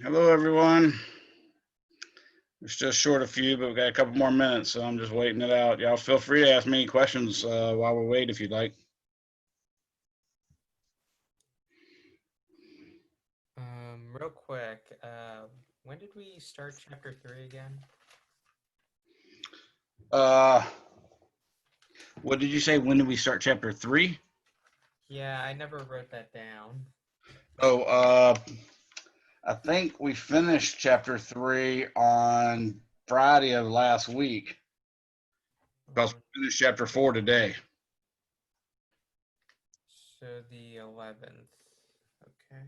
Hello, everyone. It's just short a few, but we've got a couple more minutes, so I'm just waiting it out. Y'all feel free to ask me questions while we wait if you'd like. Real quick, when did we start chapter 3 again? What did you say? When did we start chapter 3? Yeah, I never wrote that down. Oh, I think we finished chapter 3 on Friday of last week because we finished chapter 4 today. So the 11th. Okay.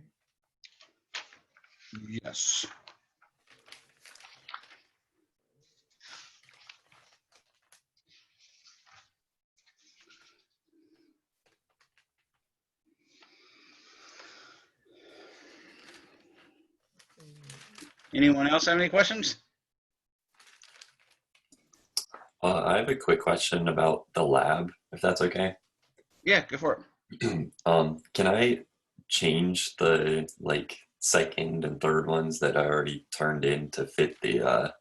Yes. Anyone else have any questions? I have a quick question about the lab, if that's okay. Yeah, go for it. Can I change the second and third ones that I already turned in to fit the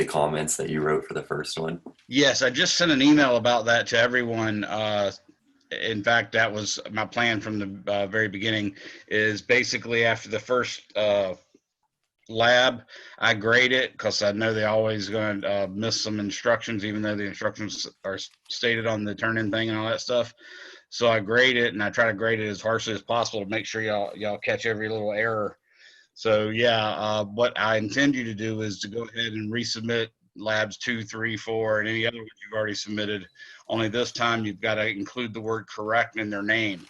comments that you wrote for the first one? Yes, I just sent an email about that to everyone. In fact, that was my plan from the very beginning, is basically after the first lab, I grade it because I know they're always going to miss some instructions, even though the instructions are stated on the turn-in thing and all that stuff. So I grade it, and I try to grade it as harshly as possible to make sure y'all catch every little error. So yeah, what I intend you to do is to go ahead and resubmit labs 2, 3, 4, and any other ones you've already submitted. Only this time you've got to include the word correct in their name,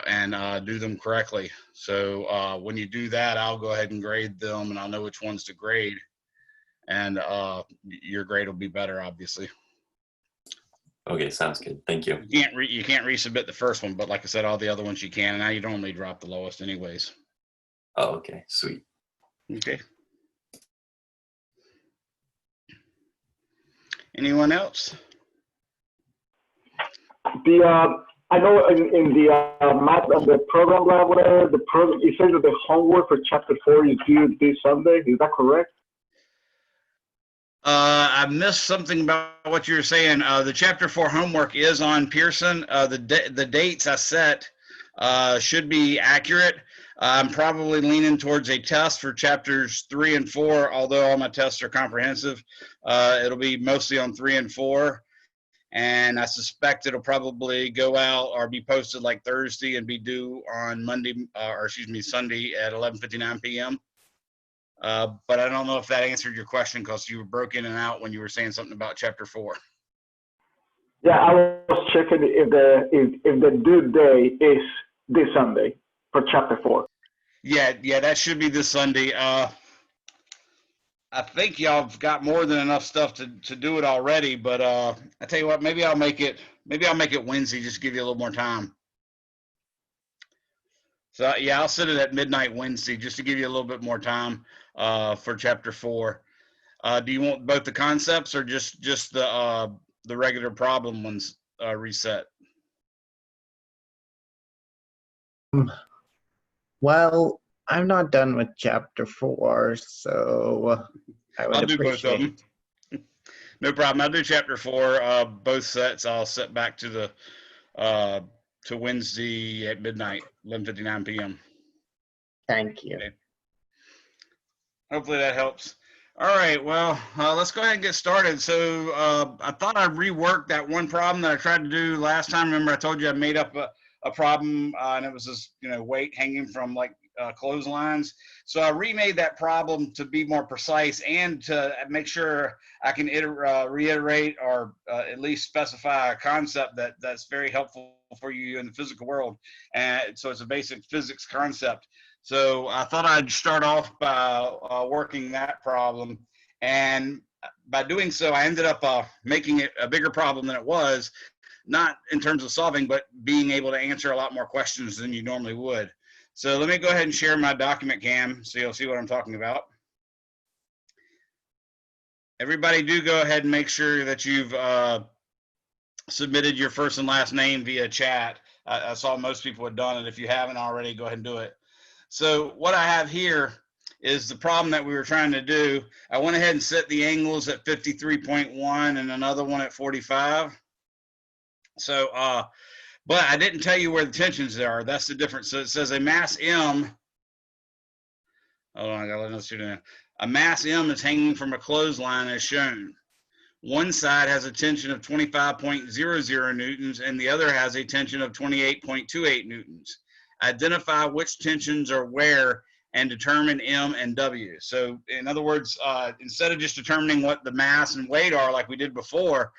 and do them correctly. So when you do that, I'll go ahead and grade them, and I'll know which ones to grade, and your grade will be better, obviously. Okay, sounds good. Thank you. You can't resubmit the first one, but like I said, all the other ones you can. And now you normally drop the lowest, anyways. Oh, okay, sweet. Okay. Anyone else? I know in the math and the program lab, whatever, the program, it says that the homework for chapter 4 is due this Sunday. Is that correct? I missed something about what you were saying. The chapter 4 homework is on Pearson. The dates I set should be accurate. I'm probably leaning towards a test for chapters 3 and 4, although all my tests are comprehensive. It'll be mostly on 3 and 4. And I suspect it'll probably go out or be posted like Thursday and be due on Sunday at 11:59 p.m. But I don't know if that answered your question because you were broke in and out when you were saying something about chapter 4. Yeah, I was checking if the due day is this Sunday for chapter 4. Yeah, that should be this Sunday. I think y'all have got more than enough stuff to do it already, but I tell you what, maybe I'll make it Wednesday, just to give you a little more time. So yeah, I'll set it at midnight Wednesday just to give you a little bit more time for chapter 4. Do you want both the concepts or just the regular problem ones reset? Well, I'm not done with chapter 4, so I'll do both of them. No problem. I'll do chapter 4. Both sets I'll set back to the to Wednesday at midnight, 11:59 p.m. Thank you. Okay. Hopefully that helps. All right, well, let's go ahead and get started. So I thought I'd rework that one problem that I tried to do last time. Remember, I told you I made up a problem, and it was this, weight hanging from like clotheslines. So I remade that problem to be more precise and to make sure I can reiterate or at least specify a concept that's very helpful for you in the physical world. And so it's a basic physics concept. So I thought I'd start off by working that problem. And by doing so, I ended up making it a bigger problem than it was, not in terms of solving, but being able to answer a lot more questions than you normally would. So let me go ahead and share my document cam so you'll see what I'm talking about. Everybody do go ahead and make sure that you've submitted your first and last name via chat. I saw most people had done it. If you haven't already, go ahead and do it. So what I have here is the problem that we were trying to do. I went ahead and set the angles at 53.1 and another one at 45. So, but I didn't tell you where the tensions are. That's the difference. So it says a mass M. Hold on, I gotta let this do that. A mass M is hanging from a clothesline as shown. One side has a tension of 25.00 newtons and the other has a tension of 28.28 newtons. Identify which tensions are where and determine M and W. So in other words, instead of just determining what the mass and weight are like we did before,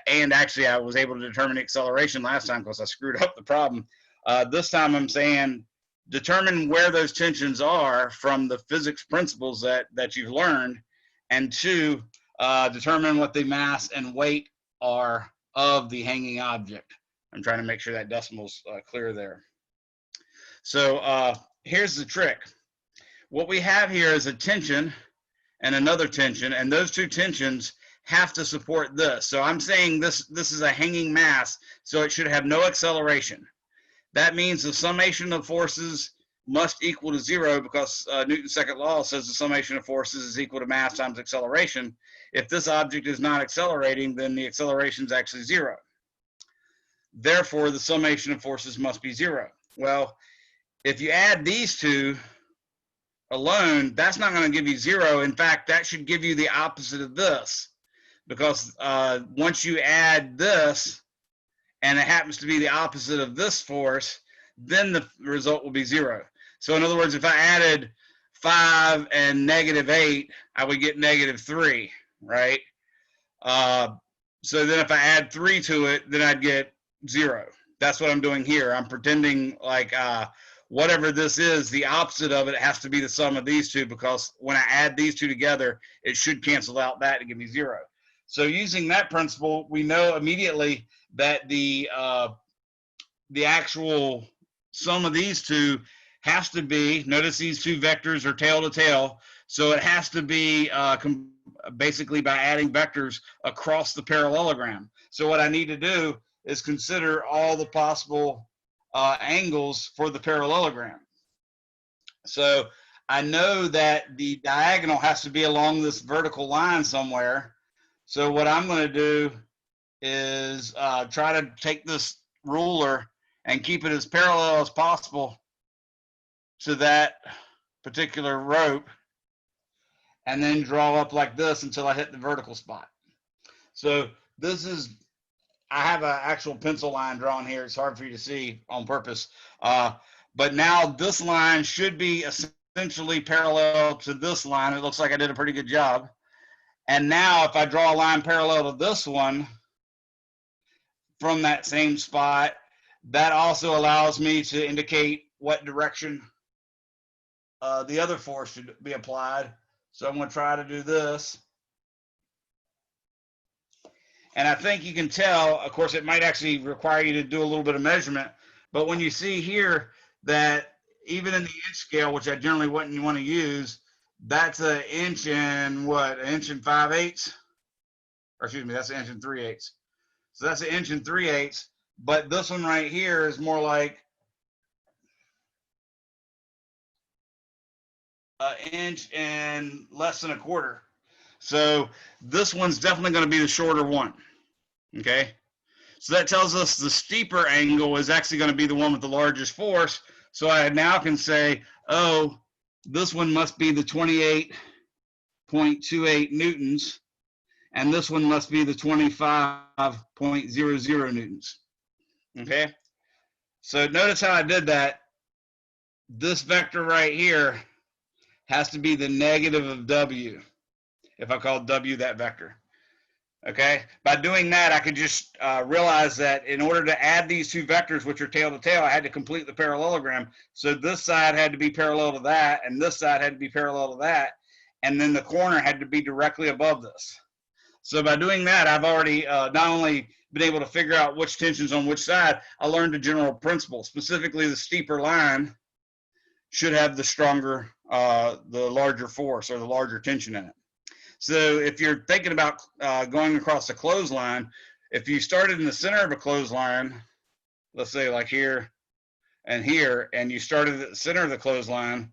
and actually I was able to determine acceleration last time because I screwed up the problem. This time I'm saying determine where those tensions are from the physics principles that you've learned, and two, determine what the mass and weight are of the hanging object. I'm trying to make sure that decimal's clear there. So here's the trick. What we have here is a tension and another tension, and those two tensions have to support this. So I'm saying this is a hanging mass, so it should have no acceleration. That means the summation of forces must equal to 0 because Newton's second law says the summation of forces is equal to mass times acceleration. If this object is not accelerating, then the acceleration is actually 0. Therefore, the summation of forces must be 0. Well, if you add these two alone, that's not going to give you 0. In fact, that should give you the opposite of this, because once you add this and it happens to be the opposite of this force, then the result will be 0. So in other words, if I added 5 and -8, I would get -3, right? So then if I add 3 to it, then I'd get 0. That's what I'm doing here. I'm pretending like whatever this is, the opposite of it has to be the sum of these two, because when I add these two together, it should cancel out that to give me 0. So using that principle, we know immediately that the actual sum of these two has to be, notice these two vectors are tail to tail, so it has to be basically by adding vectors across the parallelogram. So what I need to do is consider all the possible angles for the parallelogram. So I know that the diagonal has to be along this vertical line somewhere. So what I'm going to do is try to take this ruler and keep it as parallel as possible to that particular rope, and then draw up like this until I hit the vertical spot. So this is, I have an actual pencil line drawn here. It's hard for you to see on purpose. But now this line should be essentially parallel to this line. It looks like I did a pretty good job. And now if I draw a line parallel to this one from that same spot, that also allows me to indicate what direction the other force should be applied. So I'm going to try to do this. And I think you can tell, of course, it might actually require you to do a little bit of measurement, but when you see here that even in the inch scale, which I generally wouldn't want to use, that's an inch and what, an inch and 5/8? Or excuse me, that's an inch and 3/8. So that's an inch and 3/8, but this one right here is more like an inch and less than a quarter. So this one's definitely going to be the shorter one. Okay, so that tells us the steeper angle is actually going to be the one with the largest force. So I now can say, oh, this one must be the 28.28 newtons, and this one must be the 25.00 newtons. Okay, so notice how I did that. This vector right here has to be the negative of W, if I call W that vector. Okay, by doing that, I could just realize that in order to add these two vectors, which are tail to tail, I had to complete the parallelogram. So this side had to be parallel to that, and this side had to be parallel to that, and then the corner had to be directly above this. So by doing that, I've already not only been able to figure out which tension's on which side, I learned a general principle. Specifically, the steeper line should have the stronger, the larger force or the larger tension in it. So if you're thinking about going across a clothesline, if you started in the center of a clothesline, let's say like here, and here, and you started at the center of the clothesline,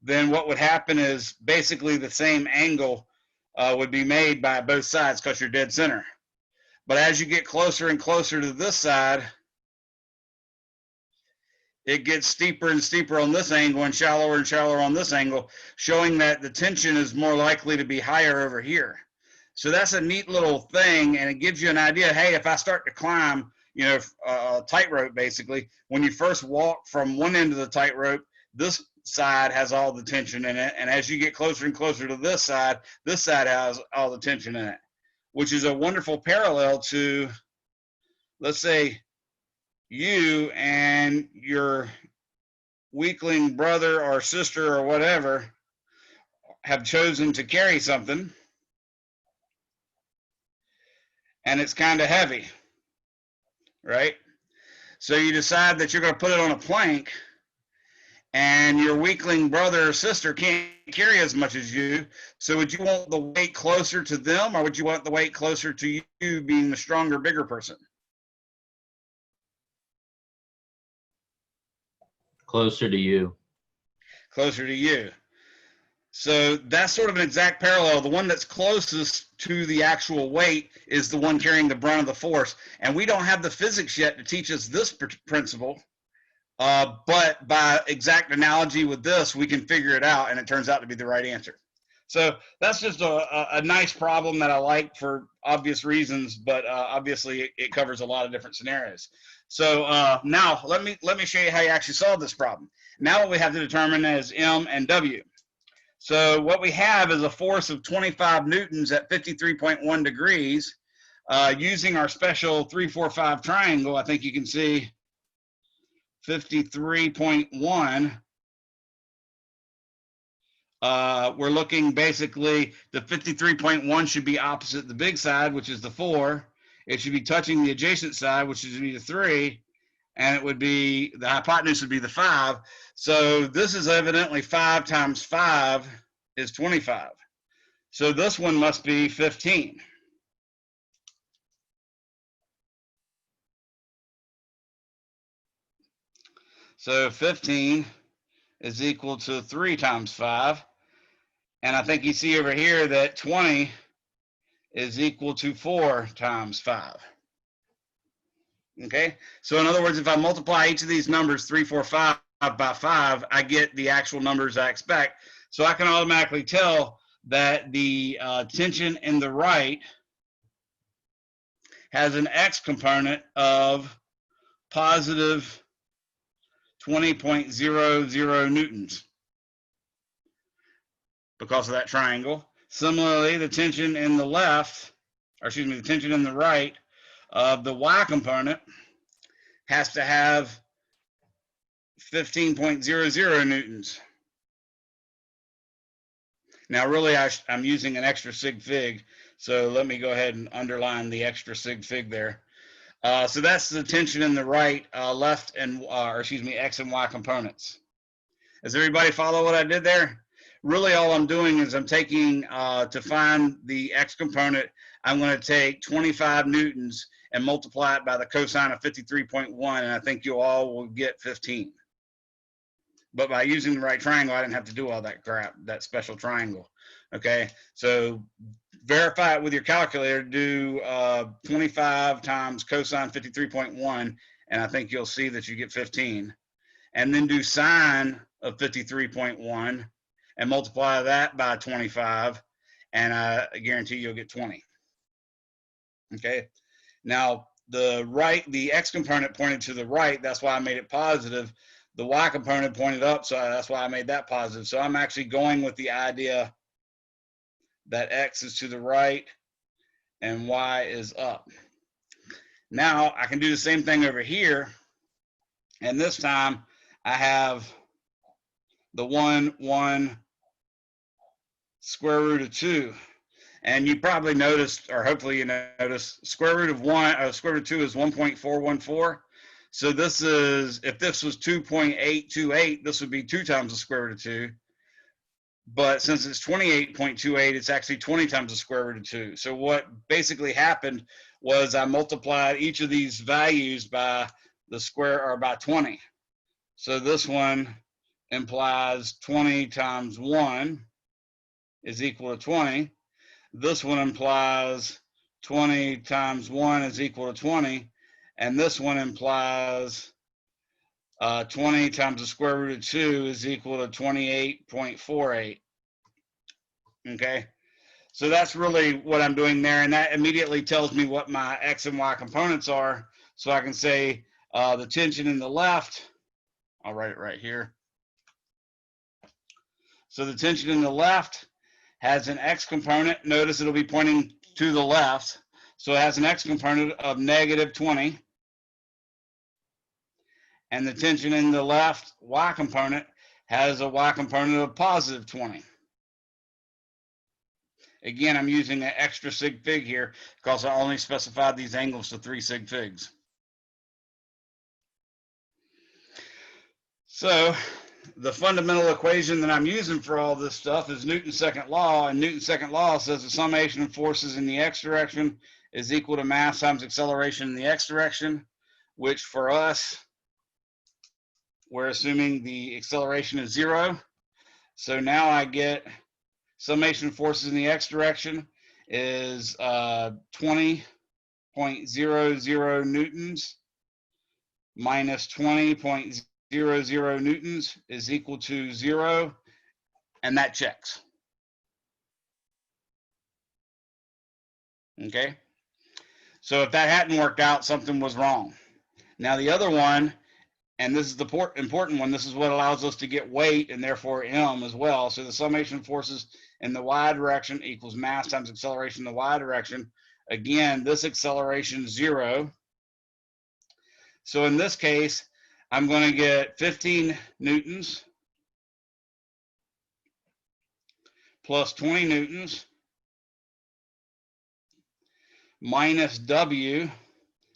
then what would happen is basically the same angle would be made by both sides because you're dead center. But as you get closer and closer to this side, it gets steeper and steeper on this angle and shallower on this angle, showing that the tension is more likely to be higher over here. So that's a neat little thing, and it gives you an idea, hey, if I start to climb, you know, a tightrope basically, when you first walk from one end of the tightrope, this side has all the tension in it, and as you get closer and closer to this side has all the tension in it, which is a wonderful parallel to, let's say, you and your weakling brother or sister or whatever have chosen to carry something, and it's kind of heavy, right? So you decide that you're going to put it on a plank, and your weakling brother or sister can't carry as much as you. So would you want the weight closer to them, or would you want the weight closer to you being the stronger, bigger person? Closer to you. Closer to you. So that's sort of an exact parallel. The one that's closest to the actual weight is the one carrying the brunt of the force. And we don't have the physics yet to teach us this principle. But by exact analogy with this, we can figure it out, and it turns out to be the right answer. So that's just a nice problem that I like for obvious reasons, but obviously it covers a lot of different scenarios. So now let me show you how you actually solve this problem. Now what we have to determine is M and W. So what we have is a force of 25 newtons at 53.1 degrees. Using our special 3-4-5 triangle, I think you can see 53.1. We're looking basically, the 53.1 should be opposite the big side, which is the 4. It should be touching the adjacent side, which would be the 3, and it would be, the hypotenuse would be the 5. So this is evidently 5 times 5 is 25. So this one must be 15. So 15 is equal to 3 times 5. And I think you see over here that 20 is equal to 4 times 5. Okay, so in other words, if I multiply each of these numbers, 3, 4, 5 by 5, I get the actual numbers I expect. So I can automatically tell that the tension in the right has an X component of positive 20.00 newtons because of that triangle. Similarly, the tension in the left, or excuse me, the tension in the right of the Y component has to have 15.00 newtons. Now, really, I'm using an extra sig fig, so let me go ahead and underline the extra sig fig there. So that's the tension in the right, left, and or excuse me, X and Y components. Does everybody follow what I did there? Really, all I'm doing is I'm taking, to find the X component, I'm going to take 25 newtons and multiply it by the cosine of 53.1, and I think you all will get 15. But by using the right triangle, I didn't have to do all that crap, that special triangle. Okay, so verify it with your calculator. Do 25 times cosine 53.1, and I think you'll see that you get 15. And then do sine of 53.1 and multiply that by 25, and I guarantee you'll get 20. Okay, now the X component pointed to the right, that's why I made it positive. The Y component pointed up, so that's why I made that positive. So I'm actually going with the idea that X is to the right and Y is up. Now I can do the same thing over here, and this time I have the 1 square root of 2. And you probably noticed, or hopefully you noticed, square root of 2 is 1.414. So this is, if this was 2.828, this would be 2 times the square root of 2. But since it's 28.28, it's actually 20 times the square root of 2. So what basically happened was I multiplied each of these values by the square, or by 20. So this one implies 20 times 1 is equal to 20. This one implies 20 times 1 is equal to 20. And this one implies 20 times the square root of 2 is equal to 28.48. Okay, so that's really what I'm doing there, and that immediately tells me what my x and y components are, so I can say the tension in the left, I'll write it right here. So the tension in the left has an x component. Notice it'll be pointing to the left, so it has an x component of negative 20. And the tension in the left y component has a y component of positive 20. Again, I'm using an extra sig fig here because I only specified these angles to 3 sig figs. So the fundamental equation that I'm using for all this stuff is Newton's second law, and Newton's second law says the summation of forces in the x direction is equal to mass times acceleration in the x direction, which for us, we're assuming the acceleration is 0. So now I get summation of forces in the x direction is 20.00 newtons minus 20.00 newtons is equal to 0, and that checks. Okay, so if that hadn't worked out, something was wrong. Now the other one, and this is the important one, this is what allows us to get weight and therefore m as well. So the summation of forces in the y direction equals mass times acceleration in the y direction. Again, this acceleration is 0. So in this case, I'm going to get 15 newtons plus 20 newtons minus w.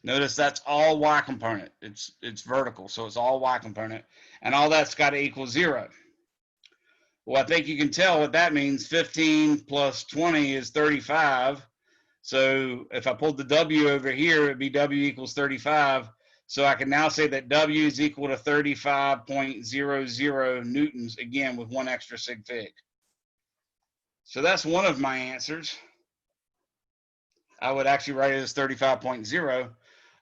Notice that's all y component. It's vertical, so it's all y component, and all that's got to equal 0. Well, I think you can tell what that means. 15 plus 20 is 35. So if I pulled the w over here, it'd be w equals 35. So I can now say that w is equal to 35.00 newtons, again with one extra sig fig. So that's one of my answers. I would actually write it as 35.0.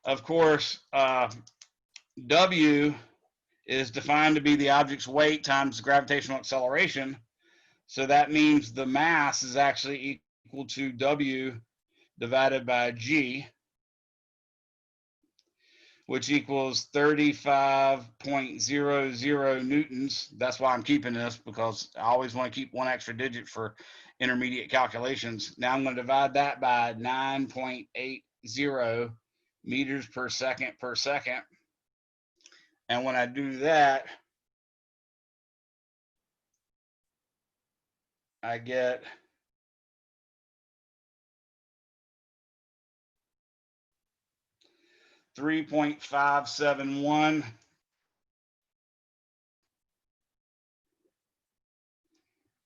Of course, W is defined to be the object's weight times gravitational acceleration. So that means the mass is actually equal to W divided by G, which equals 35.00 newtons. That's why I'm keeping this, because I always want to keep one extra digit for intermediate calculations. Now I'm going to divide that by 9.80 meters per second. And when I do that, I get 3.571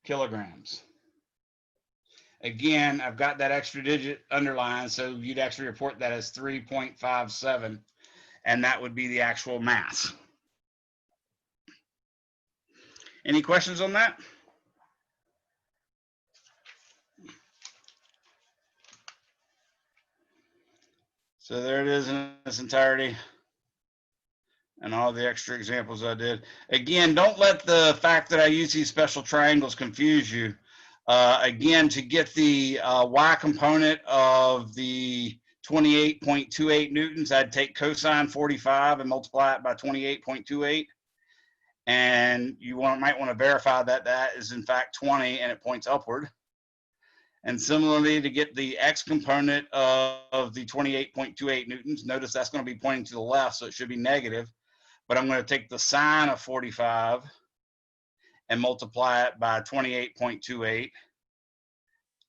kilograms. Again, I've got that extra digit underlined, so you'd actually report that as 3.57, and that would be the actual mass. Any questions on that? So there it is in its entirety, and all the extra examples I did. Again, don't let the fact that I use these special triangles confuse you. Again, to get the y component of the 28.28 newtons, I'd take cosine 45 and multiply it by 28.28. And you might want to verify that that is in fact 20 and it points upward. And similarly, to get the x component of the 28.28 newtons, notice that's going to be pointing to the left, so it should be negative. But I'm going to take the sine of 45 and multiply it by 28.28.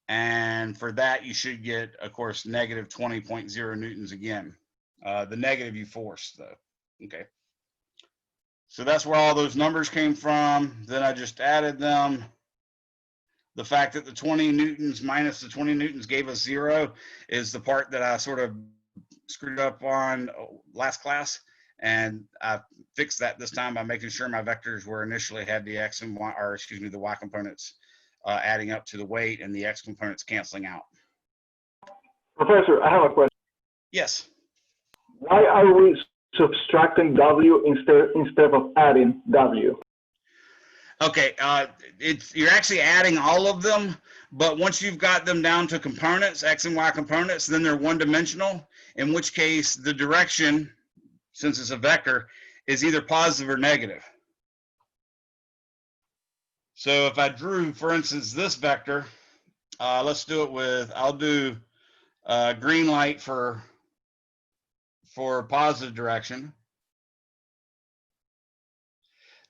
And for that, you should get, of course, negative 20.0 newtons again. The negative you force, though. Okay. So that's where all those numbers came from. Then I just added them. The fact that the 20 newtons minus the 20 newtons gave us 0 is the part that I sort of screwed up on last class. And I fixed that this time by making sure my vectors were initially had the x and y, or excuse me, the y components adding up to the weight and the x components canceling out. Professor, I have a question. Yes. Why are we subtracting W instead of adding W? Okay, you're actually adding all of them, but once you've got them down to components, x and y components, then they're one-dimensional, in which case the direction, since it's a vector, is either positive or negative. So if I drew, for instance, this vector, let's do it with, I'll do green light for positive direction.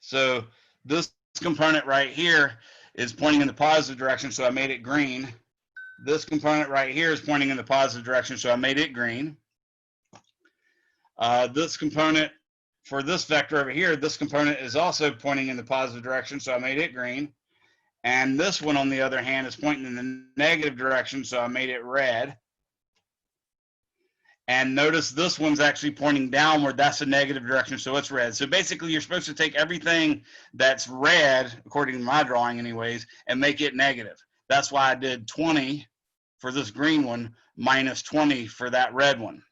So this component right here is pointing in the positive direction, so I made it green. This component right here is pointing in the positive direction, so I made it green. This component for this vector over here, this component is also pointing in the positive direction, so I made it green. And this one, on the other hand, is pointing in the negative direction, so I made it red. And notice this one's actually pointing downward. That's a negative direction, so it's red. So basically, you're supposed to take everything that's red, according to my drawing anyways, and make it negative. That's why I did 20 for this green one, minus 20 for that red one.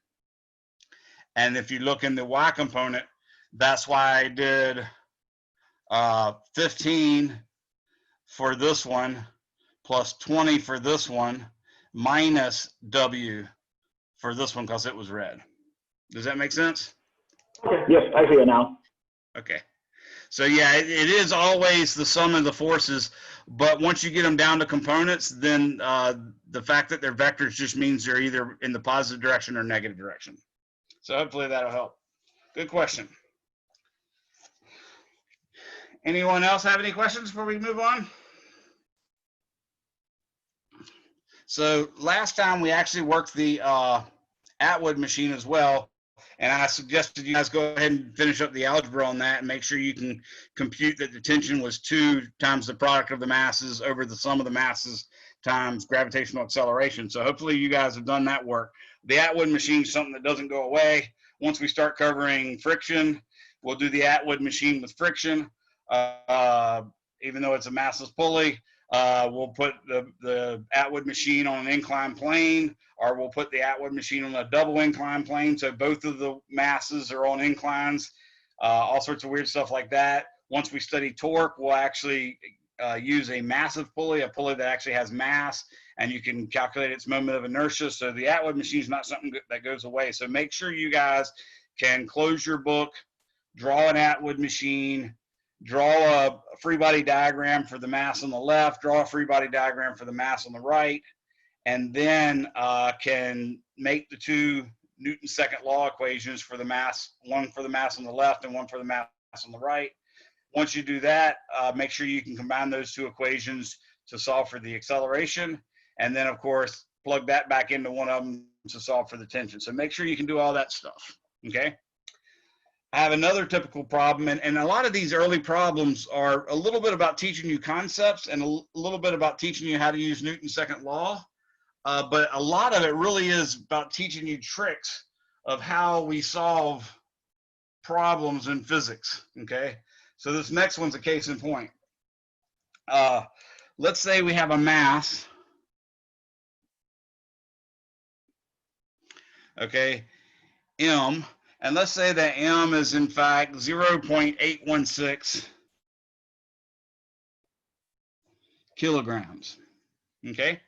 And if you look in the y component, that's why I did 15 for this one, plus 20 for this one, minus W for this one because it was red. Does that make sense? Okay, yes, I see it now. Okay. So yeah, it is always the sum of the forces, but once you get them down to components, then the fact that they're vectors just means they're either in the positive direction or negative direction. So hopefully that'll help. Good question. Anyone else have any questions before we move on? So last time we actually worked the Atwood machine as well, and I suggested you guys go ahead and finish up the algebra on that and make sure you can compute that the tension was 2 times the product of the masses over the sum of the masses times gravitational acceleration. So hopefully you guys have done that work. The Atwood machine is something that doesn't go away. Once we start covering friction, we'll do the Atwood machine with friction. Even though it's a massless pulley, we'll put the Atwood machine on an inclined plane, or we'll put the Atwood machine on a double inclined plane, so both of the masses are on inclines, all sorts of weird stuff like that. Once we study torque, we'll actually use a massive pulley, a pulley that actually has mass, and you can calculate its moment of inertia. So the Atwood machine is not something that goes away. So make sure you guys can close your book, draw an Atwood machine, draw a free body diagram for the mass on the left, draw a free body diagram for the mass on the right, and then can make the 2 Newton's second law equations for the mass, one for the mass on the left and one for the mass on the right. Once you do that, make sure you can combine those 2 equations to solve for the acceleration, and then of course plug that back into one of them to solve for the tension. So make sure you can do all that stuff, okay? I have another typical problem, and a lot of these early problems are a little bit about teaching you concepts and a little bit about teaching you how to use Newton's second law, but a lot of it really is about teaching you tricks of how we solve problems in physics, okay? So this next one's a case in point. Let's say we have a mass, okay, M, and let's say that M is in fact 0.816 kilograms, okay?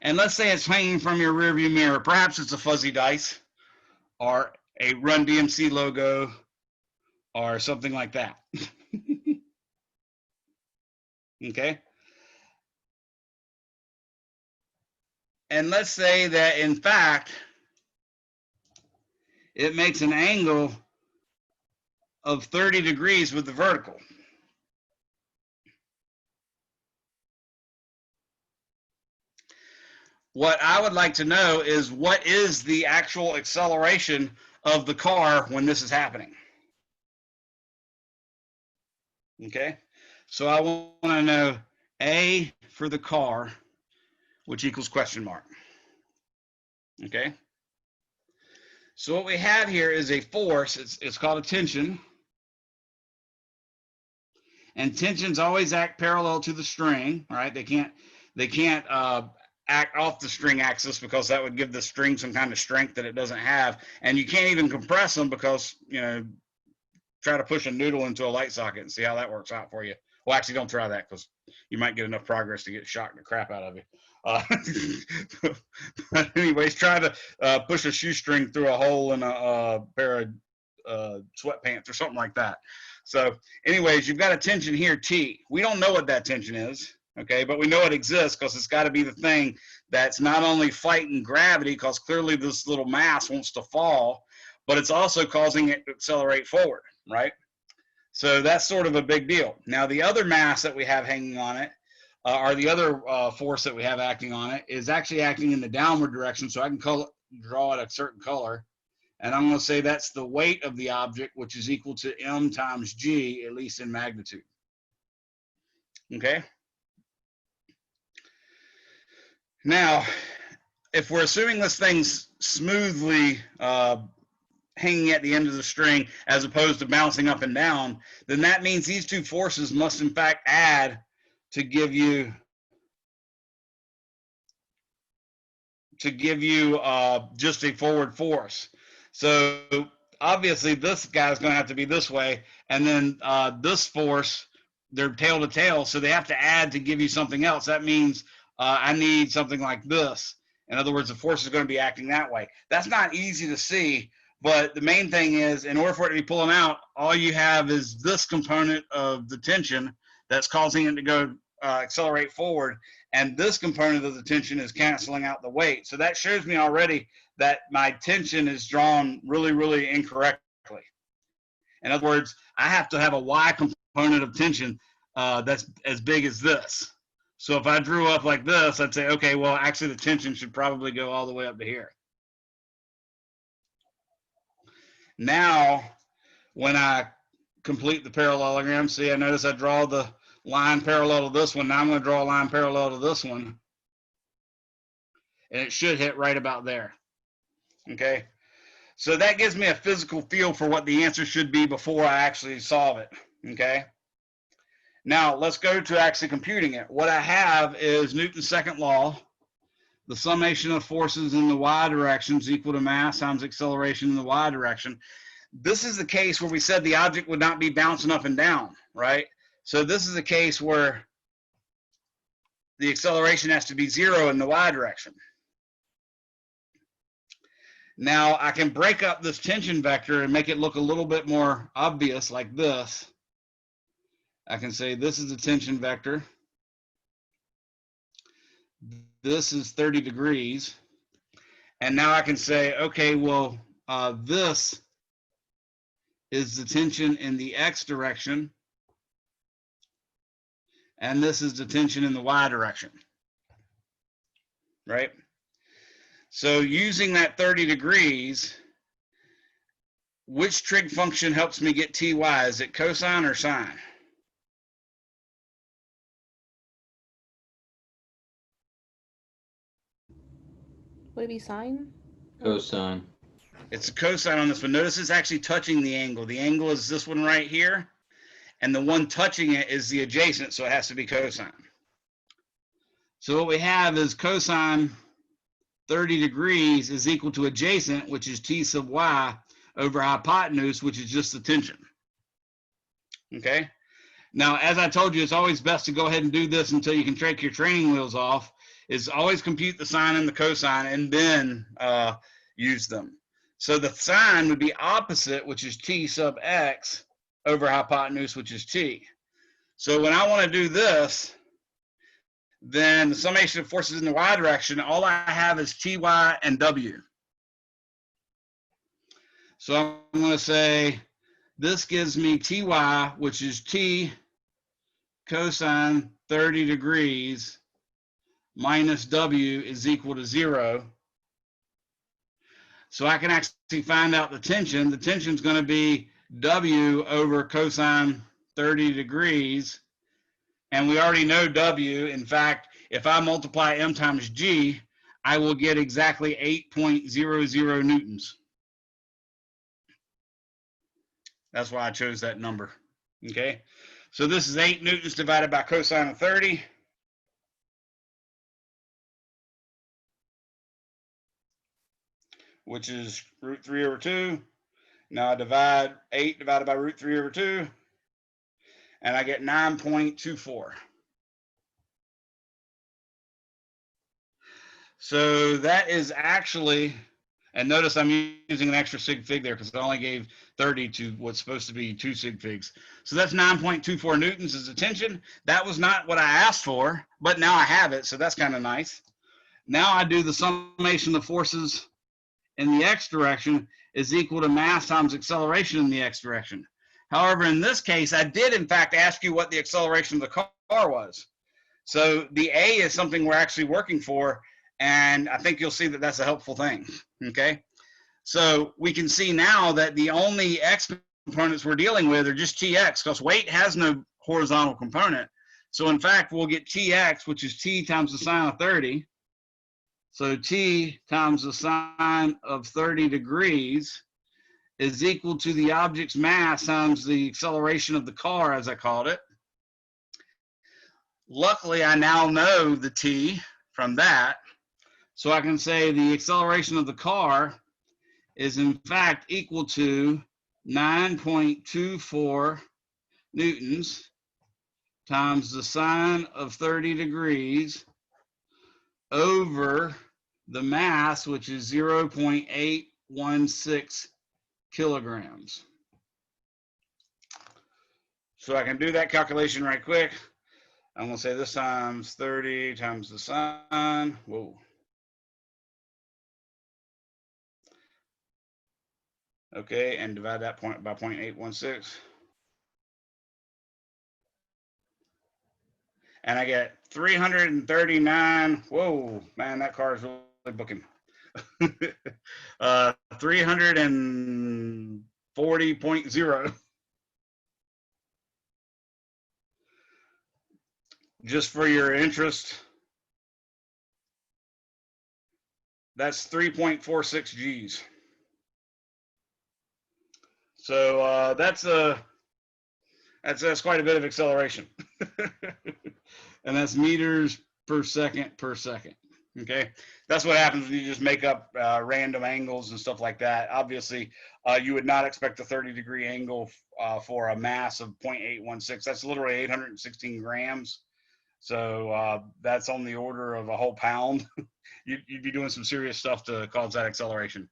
And let's say it's hanging from your rearview mirror. Perhaps it's a fuzzy dice or a Run DMC logo or something like that. Okay? And let's say that in fact, it makes an angle of 30 degrees with the vertical. What I would like to know is what is the actual acceleration of the car when this is happening? Okay, so I want to know A for the car, which equals question mark. Okay, So what we have here is a force. It's called a tension. And tensions always act parallel to the string, right? They can't act off the string axis because that would give the string some kind of strength that it doesn't have. And you can't even compress them because, you know, try to push a noodle into a light socket and see how that works out for you. Well, actually, don't try that because you might get enough progress to get shocked the crap out of you. But anyways, try to push a shoestring through a hole in a pair of sweatpants or something like that. So anyways, you've got a tension here, T. We don't know what that tension is, okay, but we know it exists because it's got to be the thing that's not only fighting gravity, because clearly this little mass wants to fall, but it's also causing it to accelerate forward, right? So that's sort of a big deal. Now, the other mass that we have hanging on it, or the other force that we have acting on it, is actually acting in the downward direction, so I can draw it a certain color. And I'm going to say that's the weight of the object, which is equal to m times g, at least in magnitude. Okay? Now, if we're assuming this thing's smoothly hanging at the end of the string as opposed to bouncing up and down, then that means these two forces must in fact add to give you just a forward force. So obviously this guy's going to have to be this way, and then this force, they're tail to tail, so they have to add to give you something else. That means I need something like this. In other words, the force is going to be acting that way. That's not easy to see, but the main thing is, in order for it to be pulling out, all you have is this component of the tension that's causing it to go accelerate forward, and this component of the tension is canceling out the weight. So that shows me already that my tension is drawn really, really incorrectly. In other words, I have to have a y component of tension that's as big as this. So if I drew up like this, I'd say, okay, well, actually the tension should probably go all the way up to here. Now, when I complete the parallelogram, see, I notice I draw the line parallel to this one. Now I'm going to draw a line parallel to this one. And it should hit right about there. Okay, so that gives me a physical feel for what the answer should be before I actually solve it. Okay, now let's go to actually computing it. What I have is Newton's second law. The summation of forces in the y direction is equal to mass times acceleration in the y direction. This is the case where we said the object would not be bouncing up and down, right? So this is a case where the acceleration has to be 0 in the y direction. Now I can break up this tension vector and make it look a little bit more obvious like this. I can say this is the tension vector. This is 30 degrees. And now I can say, okay, well, this is the tension in the x direction. And this is the tension in the y direction, right? So using that 30 degrees, which trig function helps me get ty? Is it cosine or sine? Would it be sine? Cosine. It's a cosine on this one. Notice it's actually touching the angle. The angle is this one right here, and the one touching it is the adjacent, so it has to be cosine. So what we have is cosine 30 degrees is equal to adjacent, which is t sub y, over hypotenuse, which is just the tension. Okay? Now, as I told you, it's always best to go ahead and do this until you can take your training wheels off, is always compute the sine and the cosine and then use them. So the sine would be opposite, which is t sub x, over hypotenuse, which is t. So when I want to do this, then the summation of forces in the y direction, all I have is ty and w. So I'm going to say this gives me ty, which is t cosine 30 degrees minus w is equal to 0. So I can actually find out the tension. The tension is going to be w over cosine 30 degrees. And we already know w. In fact, if I multiply m times g, I will get exactly 8.00 newtons. That's why I chose that number. Okay. So this is 8 newtons divided by cosine of 30. Which is root 3 over 2. Now I divide 8 divided by root 3 over 2. And I get 9.24. So that is actually, and notice I'm using an extra sig fig there because I only gave 30 to what's supposed to be 2 sig figs. So that's 9.24 newtons is the tension. That was not what I asked for, but now I have it, so that's kind of nice. Now I do the summation of forces in the x direction is equal to mass times acceleration in the x direction. However, in this case, I did in fact ask you what the acceleration of the car was. So the A is something we're actually working for, and I think you'll see that that's a helpful thing, okay? So we can see now that the only x components we're dealing with are just tx, because weight has no horizontal component. So in fact, we'll get tx, which is t times the sine of 30. So t times the sine of 30 degrees is equal to the object's mass times the acceleration of the car, as I called it. Luckily, I now know the t from that. So I can say the acceleration of the car is in fact equal to 9.24 newtons times the sine of 30 degrees over the mass, which is 0.816 kilograms. So I can do that calculation right quick. I'm going to say this times 30 times the sine. Whoa. Okay, and divide that point by 0.816. And I get 339. Whoa, man, that car is really booking. 340.0. Just for your interest, that's 3.46 Gs. So that's quite a bit of acceleration. And that's meters per second per second. Okay, that's what happens when you just make up random angles and stuff like that. Obviously, you would not expect a 30-degree angle for a mass of 0.816. That's literally 816 grams. So that's on the order of a whole pound. You'd be doing some serious stuff to cause that acceleration.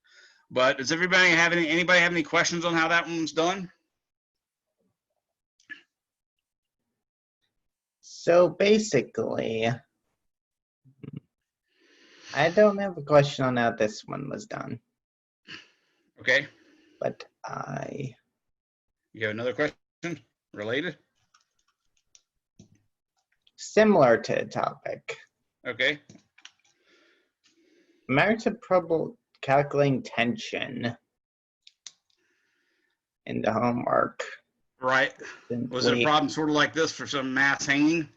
But does anybody have any questions on how that one's done? So basically, I don't have a question on how this one was done, Okay. but You have another question related? similar to the topic. Okay. I'm having some trouble calculating tension in the homework. Right. Was it a problem sort of like this for some mass hanging?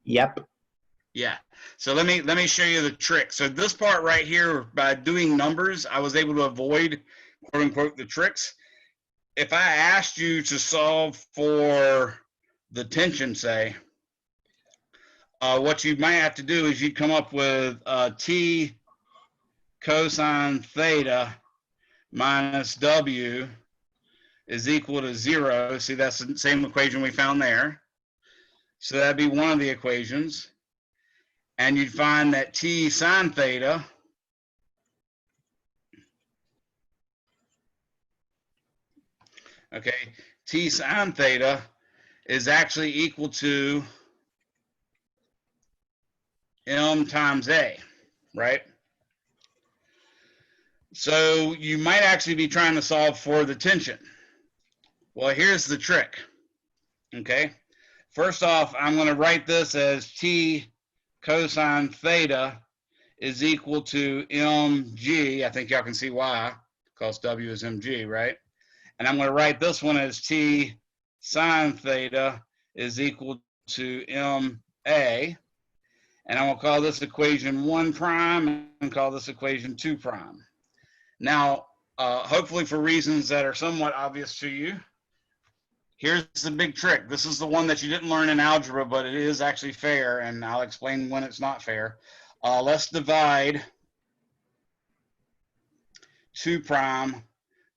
Yep. Yeah. So let me show you the trick. So this part right here, by doing numbers, I was able to avoid, quote unquote, the tricks. If I asked you to solve for the tension, say, what you might have to do is you'd come up with t cosine theta minus w is equal to 0. See, that's the same equation we found there. So that'd be one of the equations. And you'd find that t sine theta t sine theta is actually equal to m times a, right? So you might actually be trying to solve for the tension. Well, here's the trick, okay? First off, I'm going to write this as t cosine theta is equal to mg. I think y'all can see why, because w is mg, right? And I'm going to write this one as t sine theta is equal to ma. And I'm going to call this equation 1' and call this equation 2'. Now, hopefully for reasons that are somewhat obvious to you. Here's the big trick. This is the one that you didn't learn in algebra, but it is actually fair, and I'll explain when it's not fair. Let's divide 2'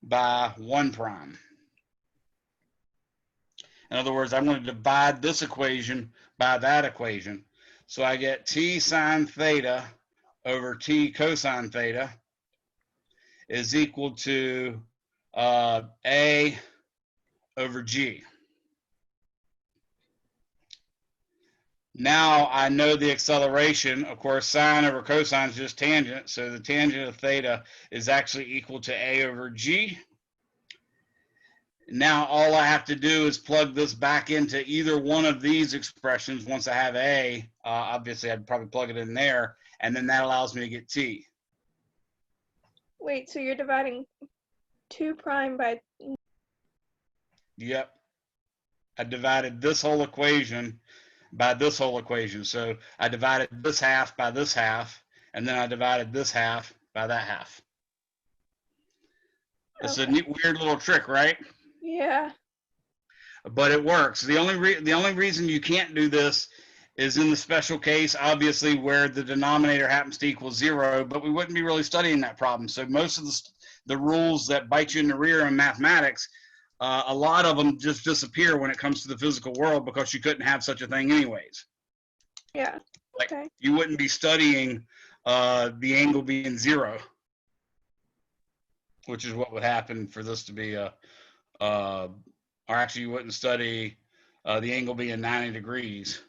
by 1'. In other words, I'm going to divide this equation by that equation. So I get t sine theta over t cosine theta is equal to a over g. Now I know the acceleration. Of course, sine over cosine is just tangent. So the tangent of theta is actually equal to a over g. Now all I have to do is plug this back into either one of these expressions. Once I have a, obviously I'd probably plug it in there, and then that allows me to get t. Wait, so you're dividing 2' by... Yep. I divided this whole equation by this whole equation. So I divided this half by this half, and then I divided this half by that half. It's a Okay. neat, weird little trick, right? Yeah. But it works. The only reason you can't do this is in the special case, obviously, where the denominator happens to equal 0, but we wouldn't be really studying that problem. So most of the rules that bite you in the rear in mathematics, a lot of them just disappear when it comes to the physical world because you couldn't have such a thing anyways. Yeah. Like, Okay. you wouldn't be studying the angle being 0, which is what would happen for this to be a, or actually you wouldn't study the angle being 90 degrees,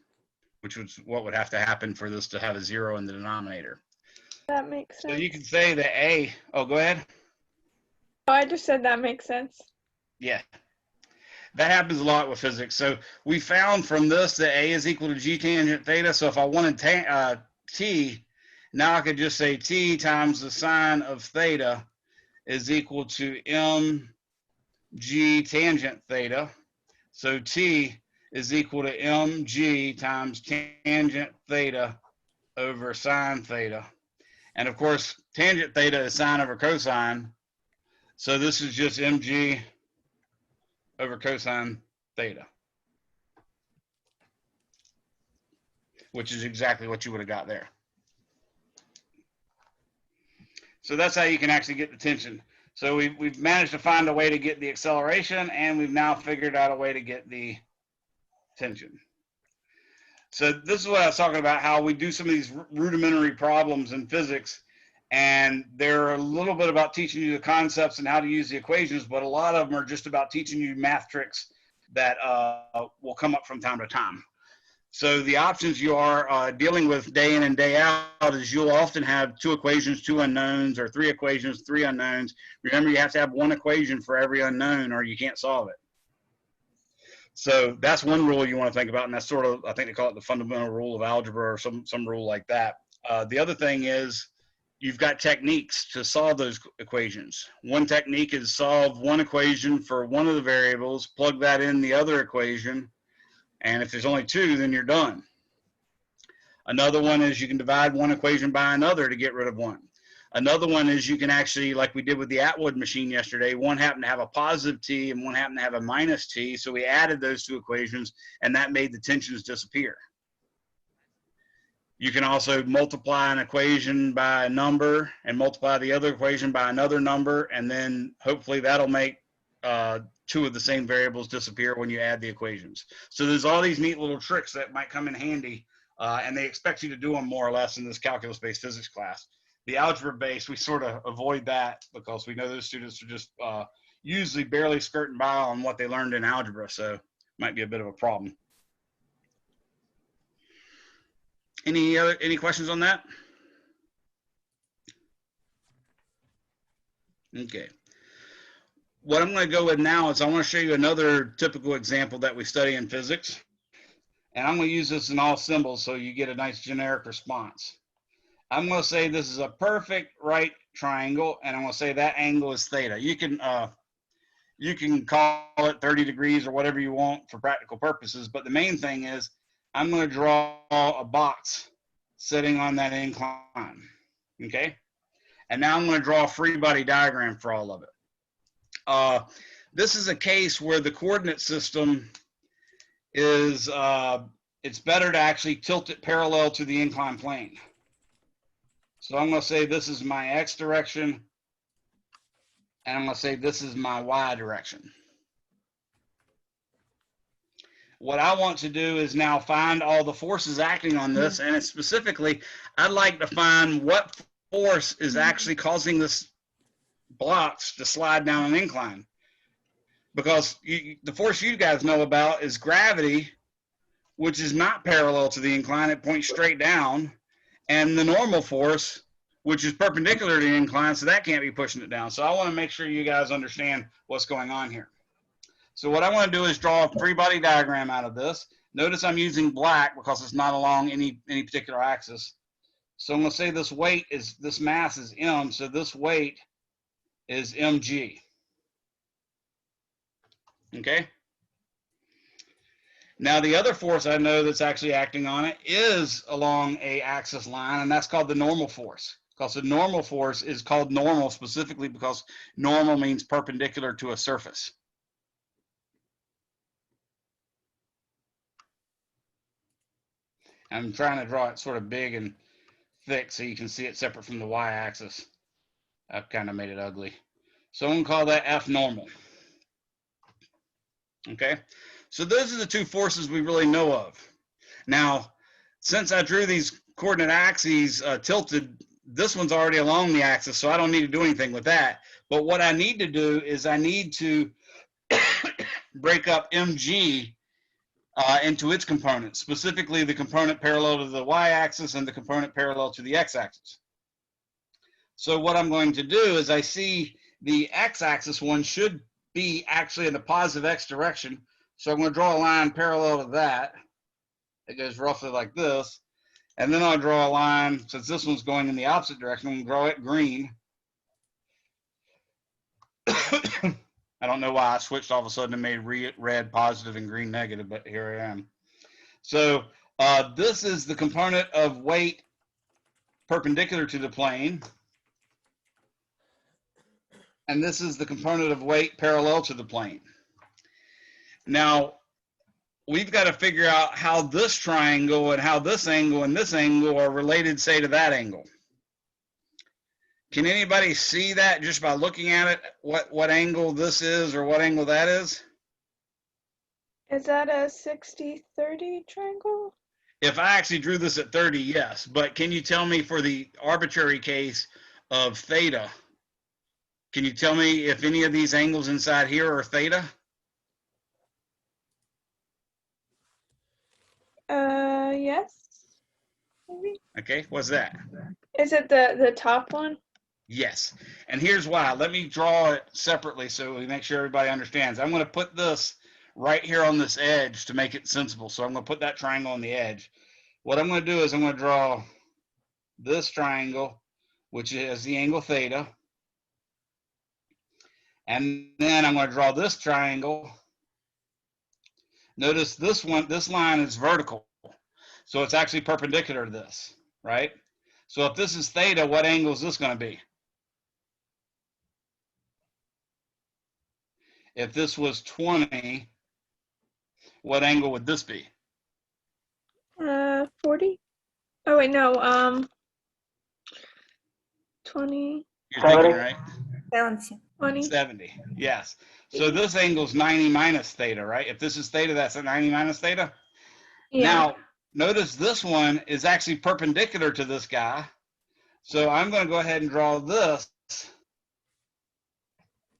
which was what would have to happen for this to have a 0 in the denominator. That makes sense. So you can say that a, oh, go ahead. Oh, I just said that makes sense. Yeah. That happens a lot with physics. So we found from this that a is equal to g tangent theta. So if I wanted t, now I could just say t times the sine of theta is equal to mg tangent theta. So t is equal to mg times tangent theta over sine theta. And of course, tangent theta is sine over cosine. So this is just mg over cosine theta, which is exactly what you would have got there. So that's how you can actually get the tension. So we've managed to find a way to get the acceleration, and we've now figured out a way to get the tension. So this is what I was talking about, how we do some of these rudimentary problems in physics, and they're a little bit about teaching you the concepts and how to use the equations, but a lot of them are just about teaching you math tricks that will come up from time to time. So the options you are dealing with day in and day out is you'll often have 2 equations, 2 unknowns, or 3 equations, 3 unknowns. Remember, you have to have 1 equation for every unknown or you can't solve it. So that's one rule you want to think about, and that's sort of, I think they call it the fundamental rule of algebra or some rule like that. The other thing is you've got techniques to solve those equations. One technique is solve 1 equation for one of the variables, plug that in the other equation, and if there's only 2, then you're done. Another one is you can divide 1 equation by another to get rid of 1. Another one is you can actually, like we did with the Atwood machine yesterday, one happened to have a positive t and one happened to have a minus t, so we added those 2 equations, and that made the tensions disappear. You can also multiply an equation by a number and multiply the other equation by another number, and then hopefully that'll make 2 of the same variables disappear when you add the equations. So there's all these neat little tricks that might come in handy, and they expect you to do them more or less in this calculus-based physics class. The algebra-based, we sort of avoid that because we know those students are just usually barely skirting by on what they learned in algebra, so it might be a bit of a problem. Any questions on that? Okay. What I'm going to go with now is I want to show you another typical example that we study in physics. And I'm going to use this in all symbols so you get a nice generic response. I'm going to say this is a perfect right triangle, and I'm going to say that angle is theta. You can call it 30 degrees or whatever you want for practical purposes, but the main thing is I'm going to draw a box sitting on that incline, okay? And now I'm going to draw a free body diagram for all of it. This is a case where the coordinate system is, it's better to actually tilt it parallel to the inclined plane. So I'm going to say this is my X direction, and I'm going to say this is my Y direction. What I want to do is now find all the forces acting on this, and it's specifically, I'd like to find what force is actually causing this blocks to slide down an incline. Because the force you guys know about is gravity, which is not parallel to the incline, it points straight down, and the normal force, which is perpendicular to the incline, so that can't be pushing it down. So I want to make sure you guys understand what's going on here. So what I want to do is draw a free body diagram out of this. Notice I'm using black because it's not along any particular axis. So I'm going to say this weight is, this mass is M, so this weight is mg. Okay? Now the other force I know that's actually acting on it is along a axis line, and that's called the normal force. Because the normal force is called normal specifically because normal means perpendicular to a surface. I'm trying to draw it sort of big and thick so you can see it separate from the y-axis. I've kind of made it ugly. So I'm going to call that F normal. Okay, so those are the two forces we really know of. Now, since I drew these coordinate axes tilted, this one's already along the axis, so I don't need to do anything with that. But what I need to do is I need to break up mg into its components, specifically the component parallel to the y-axis and the component parallel to the x-axis. So what I'm going to do is I see the x-axis one should be actually in the positive x direction. So I'm going to draw a line parallel to that. It goes roughly like this. And then I'll draw a line, since this one's going in the opposite direction, I'm going to draw it green. I don't know why I switched all of a sudden and made red positive and green negative, but here I am. So this is the component of weight perpendicular to the plane. And this is the component of weight parallel to the plane. Now, we've got to figure out how this triangle and how this angle and this angle are related, say, to that angle. Can anybody see that just by looking at it, what angle this is or what angle that is? Is that a 60-30 triangle? If I actually drew this at 30, yes. But can you tell me for the arbitrary case of theta, can you tell me if any of these angles inside here are theta? Yes. Maybe. Okay, what's that? Is it the top one? Yes, and here's why. Let me draw it separately so we make sure everybody understands. I'm going to put this right here on this edge to make it sensible. So I'm going to put that triangle on the edge. What I'm going to do is I'm going to draw this triangle, which is the angle theta. And then I'm going to draw this triangle. Notice this one, this line is vertical. So it's actually perpendicular to this, right? So if this is theta, what angle is this going to be? If this was 20, what angle would this be? 40. Oh wait, no. 20. You're thinking, right? 20. 70, yes. So this angle is 90 minus theta, right? If this is theta, that's a 90 minus theta. Yeah. Now, notice this one is actually perpendicular to this guy. So I'm going to go ahead and draw this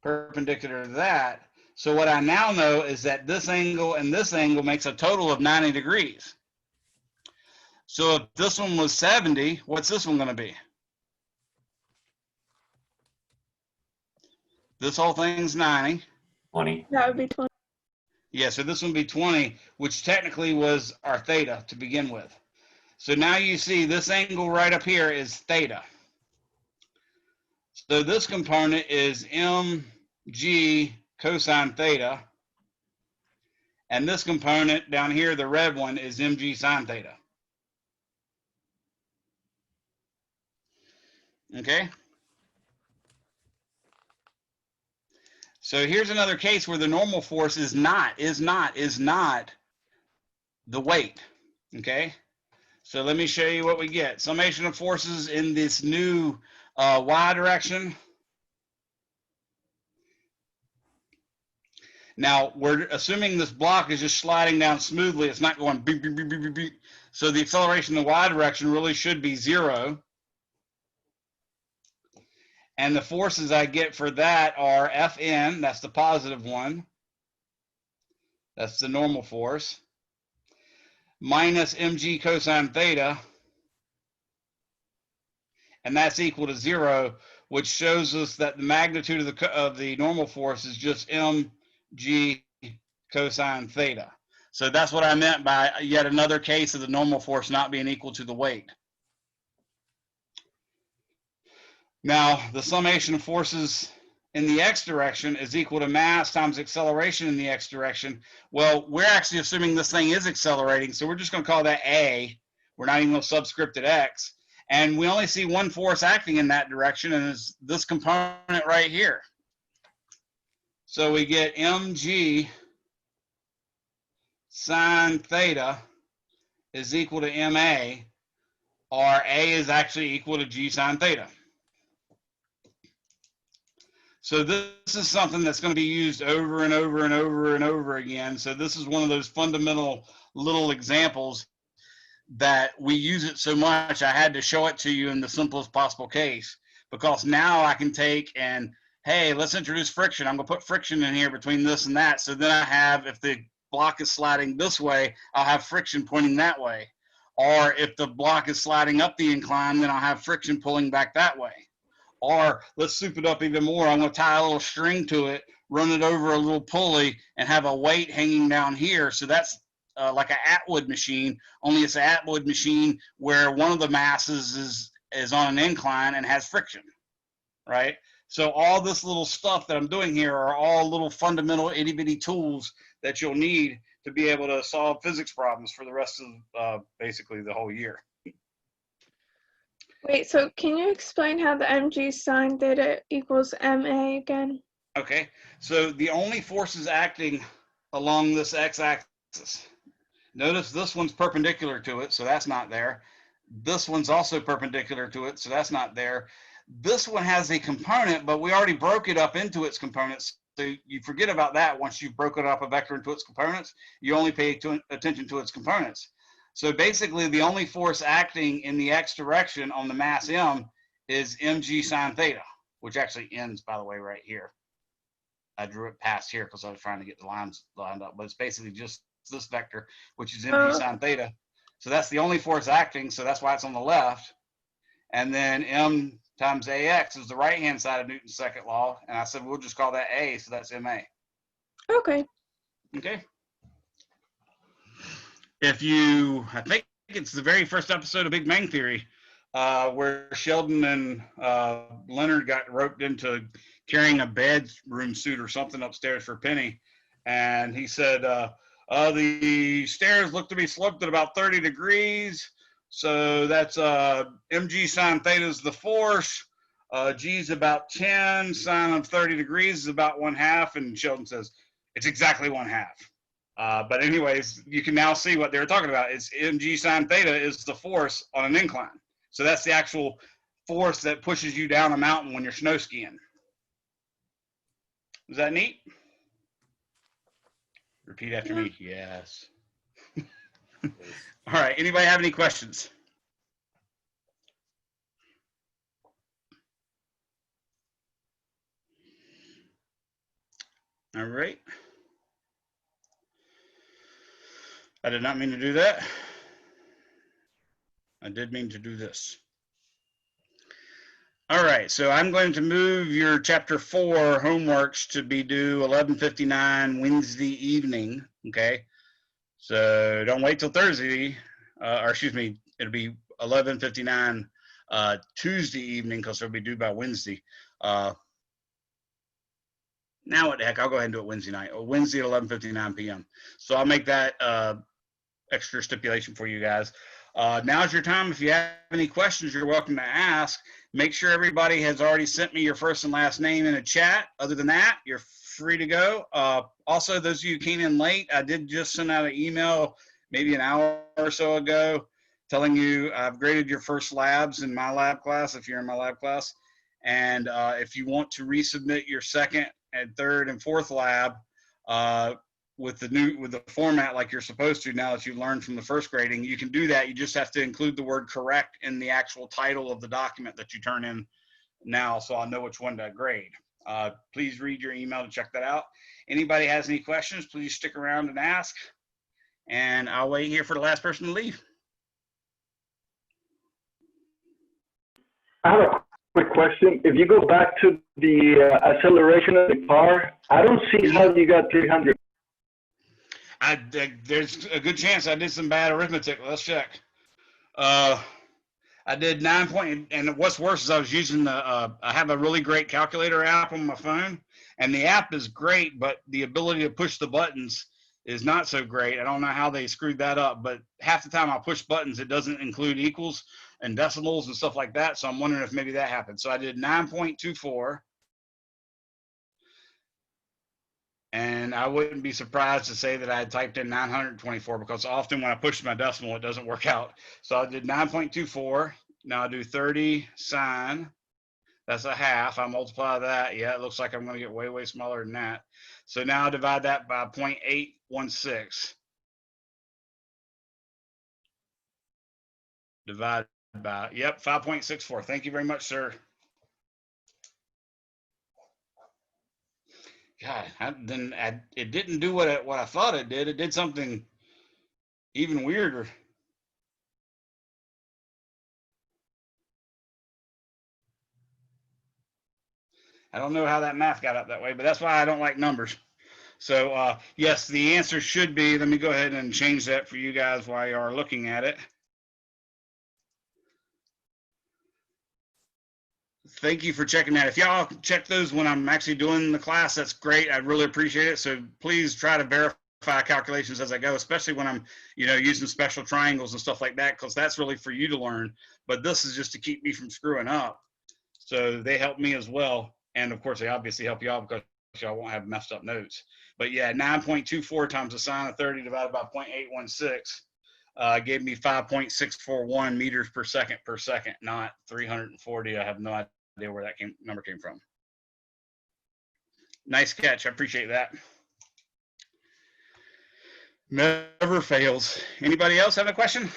perpendicular to that. So what I now know is that this angle and this angle makes a total of 90 degrees. So if this one was 70, what's this one going to be? This whole thing's 90. 20. That would be 20. Yeah, so this one would be 20, which technically was our theta to begin with. So now you see this angle right up here is theta. So this component is mg cosine theta. And this component down here, the red one, is mg sine theta. Okay? So here's another case where the normal force is not the weight, okay? So let me show you what we get. Summation of forces in this new y direction. Now, we're assuming this block is just sliding down smoothly. It's not going beep, beep, beep, beep, beep, beep. So the acceleration in the y direction really should be 0. And the forces I get for that are Fn, that's the positive one. That's the normal force. Minus mg cosine theta. And that's equal to 0, which shows us that the magnitude of the normal force is just mg cosine theta. So that's what I meant by yet another case of the normal force not being equal to the weight. Now, the summation of forces in the x direction is equal to mass times acceleration in the x direction. Well, we're actually assuming this thing is accelerating, so we're just going to call that a. We're not even going to subscript it x. And we only see one force acting in that direction, and it's this component right here. So we get mg sine theta is equal to ma, or a is actually equal to g sine theta. So this is something that's going to be used over and over and over and over again. So this is one of those fundamental little examples that we use it so much, I had to show it to you in the simplest possible case, because now I can take and, hey, let's introduce friction. I'm going to put friction in here between this and that. So then I have, if the block is sliding this way, I'll have friction pointing that way. Or if the block is sliding up the incline, then I'll have friction pulling back that way. Or let's soup it up even more. I'm going to tie a little string to it, run it over a little pulley, and have a weight hanging down here. So that's like an Atwood machine, only it's an Atwood machine where one of the masses is on an incline and has friction, right? So all this little stuff that I'm doing here are all little fundamental itty-bitty tools that you'll need to be able to solve physics problems for the rest of basically the whole year. Wait, so can you explain how the mg sine theta equals ma again? Okay, so the only forces acting along this x-axis, notice this one's perpendicular to it, so that's not there. This one's also perpendicular to it, so that's not there. This one has a component, but we already broke it up into its components. So you forget about that once you've broken up a vector into its components. You only pay attention to its components. So basically, the only force acting in the x direction on the mass m is mg sine theta, which actually ends, by the way, right here. I drew it past here because I was trying to get the lines lined up, but it's basically just this vector, which is mg sine theta. So that's the only force acting, so that's why it's on the left. And then m times ax is the right-hand side of Newton's second law, and I said we'll just call that a, so that's ma. Okay. Okay. If you, I think it's the very first episode of Big Bang Theory, where Sheldon and Leonard got roped into carrying a bedroom suit or something upstairs for Penny, and he said, the stairs look to be sloped at about 30 degrees, so that's mg sine theta is the force, g is about 10, sine of 30 degrees is about 1/2, and Sheldon says, it's exactly 1/2. But anyways, you can now see what they were talking about. It's mg sine theta is the force on an incline. So that's the actual force that pushes you down a mountain when you're snow skiing. Is that neat? Repeat after me. Yes. All right. Anybody have any questions? All right. I did not mean to do that. I did mean to do this. All right, so I'm going to move your chapter 4 homeworks to be due 11:59 Wednesday evening, okay? So don't wait till Thursday, or excuse me, it'll be 11:59 Tuesday evening because it'll be due by Wednesday. Now what the heck, I'll go ahead and do it Wednesday night, or Wednesday at 11:59 p.m. So I'll make that extra stipulation for you guys. Now's your time. If you have any questions, you're welcome to ask. Make sure everybody has already sent me your first and last name in a chat. Other than that, you're free to go. Also, those of you who came in late, I did just send out an email maybe an hour or so ago telling you I've graded your first labs in my lab class, if you're in my lab class. And if you want to resubmit your second and third and fourth lab with the format like you're supposed to now that you learned from the first grading, you can do that. You just have to include the word correct in the actual title of the document that you turn in now, so I'll know which one to grade. Please read your email to check that out. Anybody has any questions, please stick around and ask. And I'll wait here for the last person to leave. I have a quick question. If you go back to the acceleration of the car, I don't see how you got 300. There's a good chance I did some bad arithmetic. Let's check. I did 9 point, and what's worse is I was using I have a really great calculator app on my phone, and the app is great, but the ability to push the buttons is not so great. I don't know how they screwed that up, but half the time I push buttons, it doesn't include equals and decimals and stuff like that. So I'm wondering if maybe that happened. So I did 9.24. And I wouldn't be surprised to say that I had typed in 924 because often when I push my decimal, it doesn't work out. So I did 9.24. Now I do 30 sine. That's a half. I multiply that. Yeah, it looks like I'm going to get way, way smaller than that. So now I divide that by 0.816. Divided by, yep, 5.64. Thank you very much, sir. God, it didn't do what I thought it did. It did something even weirder. I don't know how that math got up that way, but that's why I don't like numbers. So yes, the answer should be, let me go ahead and change that for you guys while you are looking at it. Thank you for checking that. If y'all check those when I'm actually doing the class, that's great. I really appreciate it. So please try to verify calculations as I go, especially when I'm, using special triangles and stuff like that, because that's really for you to learn. But this is just to keep me from screwing up. So they help me as well. And of course, they obviously help you out because y'all won't have messed up notes. But yeah, 9.24 times the sine of 30 divided by 0.816 gave me 5.641 meters per second, not 340. I have no idea where that number came from. Nice catch. I appreciate that. Never fails. Anybody else have a question?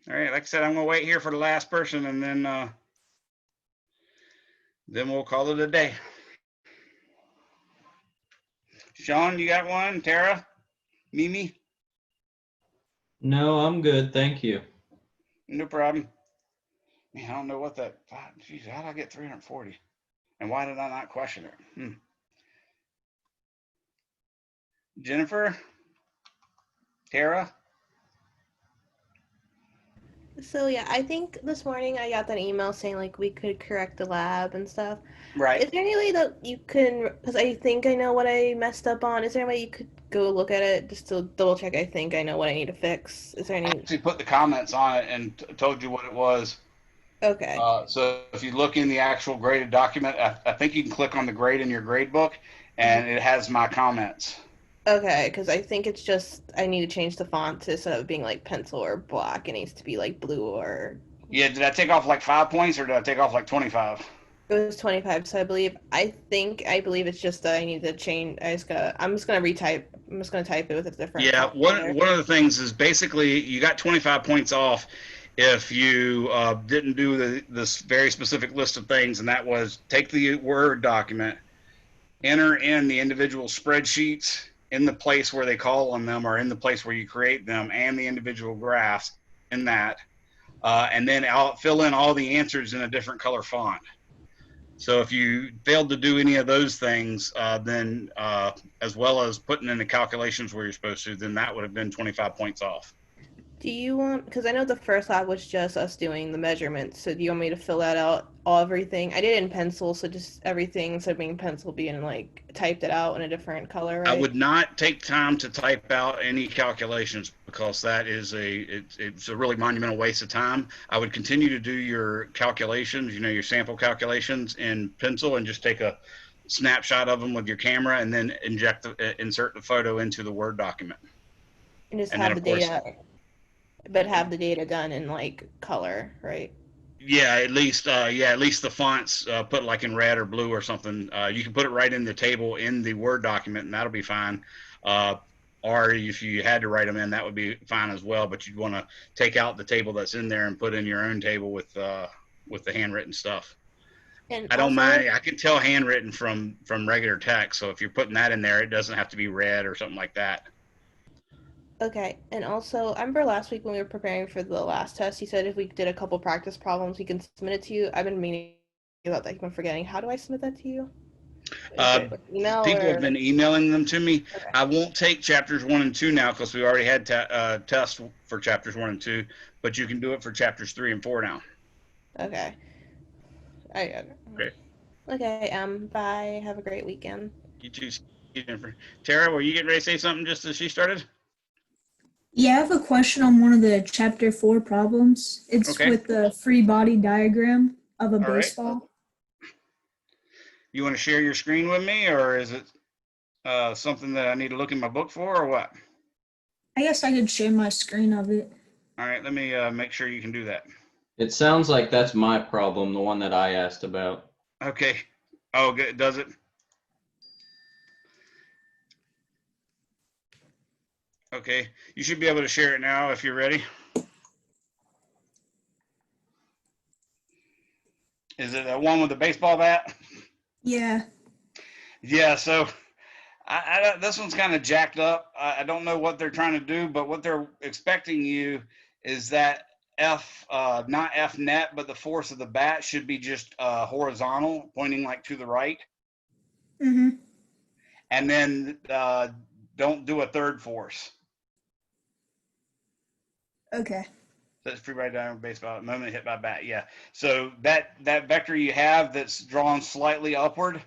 All right, like I said, I'm gonna wait here for the last person, and then we'll call it a day. Sean, you got one? Tara? Mimi? No, I'm good. Thank you. No problem. Man, I don't know what that, geez, how did I get 340? And why did I not question it? Jennifer? Tara? So yeah, I think this morning I got that email saying like we could correct the lab and stuff. Right. Is there any way that you can, because I think I know what I messed up on, is there any way you could go look at it just to double check I think I know what I need to fix? Is there I any? actually put the comments on it and told you what it was. Okay. So if you look in the actual graded document, I think you can click on the grade in your grade book, and it has my comments. Okay, because I think it's just I need to change the font to instead of being like pencil or black, it needs to be like blue or. Yeah, did I take off like 5 points or did I take off like 25? It was 25, so I believe it's just that I need to change. I'm just gonna retype. I'm just gonna type it with a different. Yeah, one of the things is basically you got 25 points off if you didn't do this very specific list of things, and that was take the Word document, enter in the individual spreadsheets in the place where they call on them or in the place where you create them, and the individual graphs in that, and then I'll fill in all the answers in a different color font. So if you failed to do any of those things, then as well as putting in the calculations where you're supposed to, then that would have been 25 points off. Do you want, because I know the first lab was just us doing the measurements, so do you want me to fill that out, everything? I did it in pencil, so just everything instead of being pencil being like typed it out in a different color, I right? would not take time to type out any calculations because that is it's a really monumental waste of time. I would continue to do your calculations, your sample calculations in pencil and just take a snapshot of them with your camera and then insert the photo into the Word document. And just And then have the of course, data, but have the data done in like color, right? yeah, at least the fonts put like in red or blue or something. You can put it right in the table in the Word document, and that'll be fine. Or if you had to write them in, that would be fine as well. But you'd want to take out the table that's in there and put in your own table with the handwritten stuff. And I don't also, mind. I can tell handwritten from regular text. So if you're putting that in there, it doesn't have to be red or something like that. okay, and also, I remember last week when we were preparing for the last test, you said if we did a couple practice problems, we can submit it to you. I've been meaning about that. I've been forgetting. How do I submit that to you? Is it like email People or? have been emailing them to me. Okay. I won't take chapters 1 and 2 now because we already had tests for chapters 1 and 2, but you can do it for chapters 3 and 4 now. Okay. Great. Okay, bye. Have a great weekend. You too, Jennifer. Tara, were you getting ready to say something just as she started? Yeah, I have a question on one of the chapter 4 problems. It's Okay. with the free body diagram of a All right. baseball. You want to share your screen with me, or is it something that I need to look in my book for, or what? I guess I could share my screen of it. All right, let me make sure you can do that. It sounds like that's my problem, the one that I asked about. Okay. Oh, good. Does it? Okay. You should be able to share it now if you're ready. Is it the one with the baseball bat? Yeah. Yeah, so this one's kind of jacked up. I don't know what they're trying to do, but what they're expecting you is that not F net, but the force of the bat should be just horizontal, pointing like to the right. Mm-hmm. And then don't do a third force. Okay. That's free body diagram baseball moment hit by bat. Yeah. So that vector you have that's drawn slightly upward.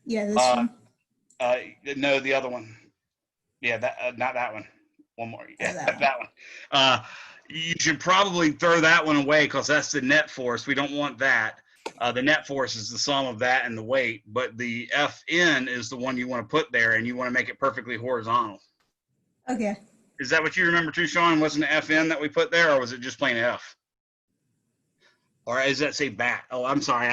Yeah, this one. No, the other one. Yeah, that not that one. One more. Yeah, that that one. You should probably throw that one away because that's the net force. We don't want that. The net force is the sum of that and the weight, but the Fn is the one you want to put there, and you want to make it perfectly horizontal. Okay. Is that what you remember too, Sean? Wasn't it Fn that we put there, or was it just plain F? Or does that say bat? Oh, I'm sorry.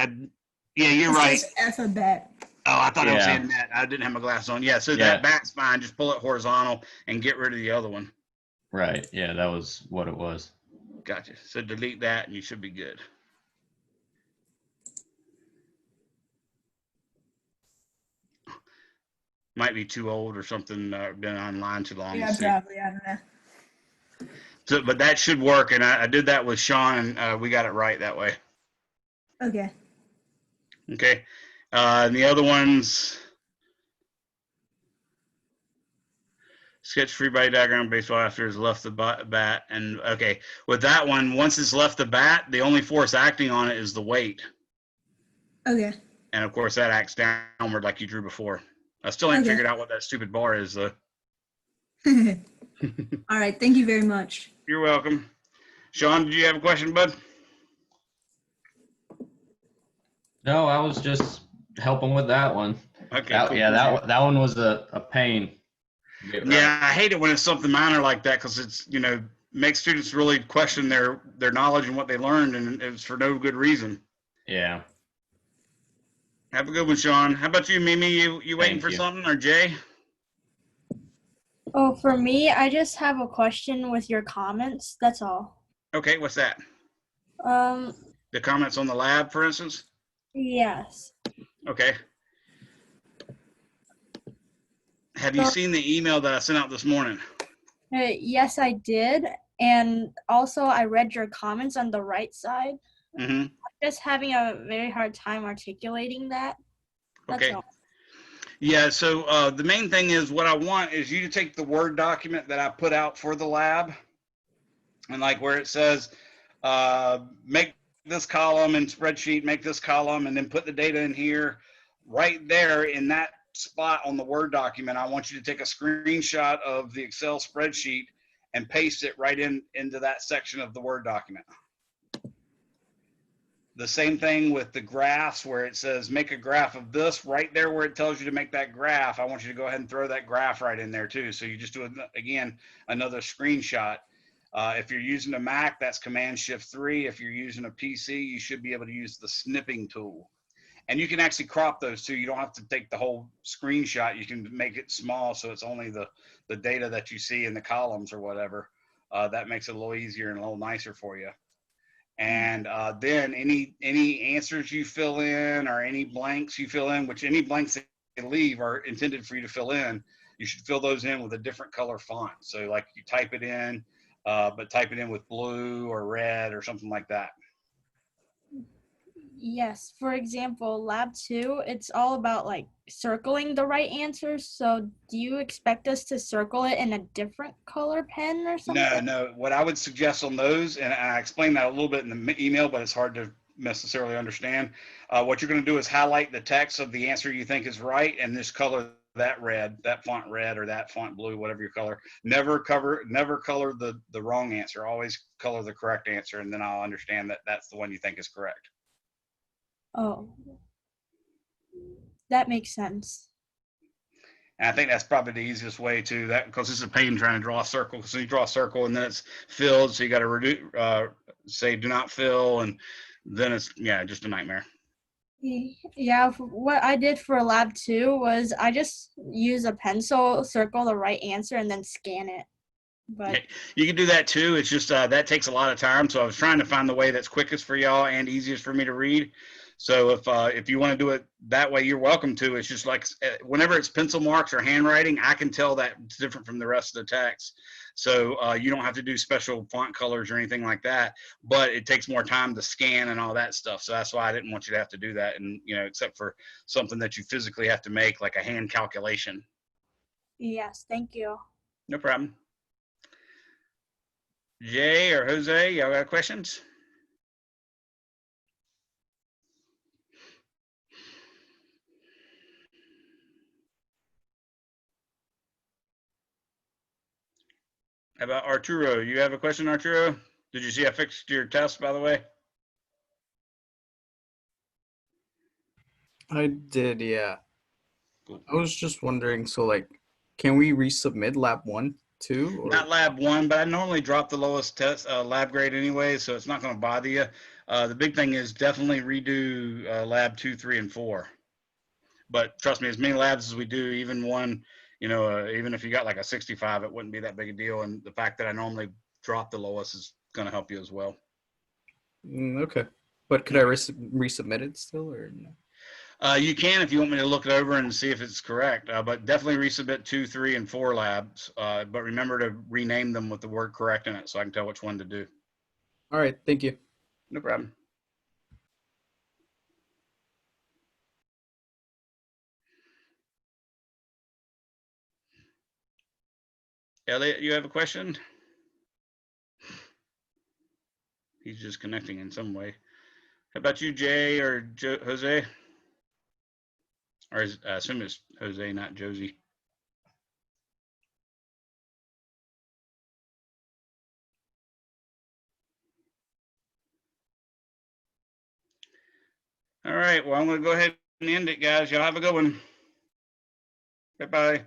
Yeah, you're It right. says F a bat. Oh, I thought I was Yeah. saying that. I didn't have my glasses on. Yeah, so Yeah. that bat's fine. Just pull it horizontal and get rid of the other one. Right. Yeah, that was what it was. Gotcha. So delete that, and you should be good. Might be too old or something. Been online too long. Yeah, to see. probably. I don't know. So, but that should work, and I did that with Sean, and we got it right that way. Okay. Okay. And the other ones, sketch free body diagram baseball after it's left the bat. And okay, with that one, once it's left the bat, the only force acting on it is the weight. Okay. And of course, that acts downward like you drew before. I still ain't Okay. figured out what that stupid bar is, though. All right. Thank you very much. You're welcome. Sean, did you have a question, bud? No, I was just helping with that one. Okay. That, cool. yeah, that one was a pain. to get right. Yeah, I hate it when it's something minor like that because it's, makes students really question their knowledge and what they learned, and it's for no good reason. Yeah. Have a good one, Sean. How about you, Mimi? You waiting Thank for you. something, or Jay? Oh, for me, I just have a question with your comments. That's all. Okay, what's that? The comments on the lab, for instance? Yes. Okay. Have you seen the email that I sent out this morning? Yes, I did. And also, I read your comments on the right side. Mm-hmm. Just having a very hard time articulating that. That's Okay. all. Yeah, so the main thing is what I want is you to take the Word document that I put out for the lab And like where it says, make this column in spreadsheet, make this column, and then put the data in here, right there in that spot on the Word document, I want you to take a screenshot of the Excel spreadsheet and paste it right into that section of the Word document. The same thing with the graphs where it says make a graph of this, right there where it tells you to make that graph. I want you to go ahead and throw that graph right in there too. So you just do, again, another screenshot. If you're using a Mac, that's Command-Shift-3. If you're using a PC, you should be able to use the snipping tool. And you can actually crop those too. You don't have to take the whole screenshot. You can make it small so it's only the data that you see in the columns or whatever. That makes it a little easier and a little nicer for you. And then any answers you fill in or any blanks you fill in, which any blanks that you leave are intended for you to fill in, you should fill those in with a different color font. So like you type it in, but type it in with blue or red or something like that. Yes. For example, lab 2, it's all about like circling the right answers. So do you expect us to circle it in a different color pen or something? No. What I would suggest on those, and I explained that a little bit in the email, but it's hard to necessarily understand. What you're going to do is highlight the text of the answer you think is right, and just color that red, that font red, or that font blue, whatever your color. Never color the wrong answer. Always color the correct answer, and then I'll understand that that's the one you think is correct. Oh, that makes sense. And I think that's probably the easiest way to that, because it's a pain trying to draw a circle. So you draw a circle and then it's filled. So you got to say do not fill, and then it's just a nightmare. Yeah, what I did for lab 2 was I just use a pencil, circle the right answer, and then scan it. But you can do that too. It's just that takes a lot of time. So I was trying to find the way that's quickest for y'all and easiest for me to read. So if you want to do it that way, you're welcome to. It's just like whenever it's pencil marks or handwriting, I can tell that it's different from the rest of the text. So you don't have to do special font colors or anything like that, but it takes more time to scan and all that stuff. So that's why I didn't want you to have to do that. And, except for something that you physically have to make, like a hand calculation. yes, thank you. No problem. Jay or Jose, y'all got questions? How about Arturo? You have a question, Arturo? Did you see I fixed your test, by the way? I did, yeah. Cool. I was just wondering, so like, can we resubmit lab 1 too? Or? Not lab 1, but I normally drop the lowest test lab grade anyway, so it's not going to bother you. The big thing is definitely redo lab 2, 3, and 4. But trust me, as many labs as we do, even one, even if you got like a 65, it wouldn't be that big a deal. And the fact that I normally drop the lowest is going to help you as well. Okay. But could I resubmit it still, or no? You can if you want me to look it over and see if it's correct, but definitely resubmit 2, 3, and 4 labs. But remember to rename them with the word correct in it so I can tell which one to do. All right. Thank you. No problem. Elliot, you have a question? He's just connecting in some way. How about you, Jay or Jose? Or I assume it's Jose, not Josie. All right, well, I'm going to go ahead and end it, guys. Y'all have a good one. Bye-bye.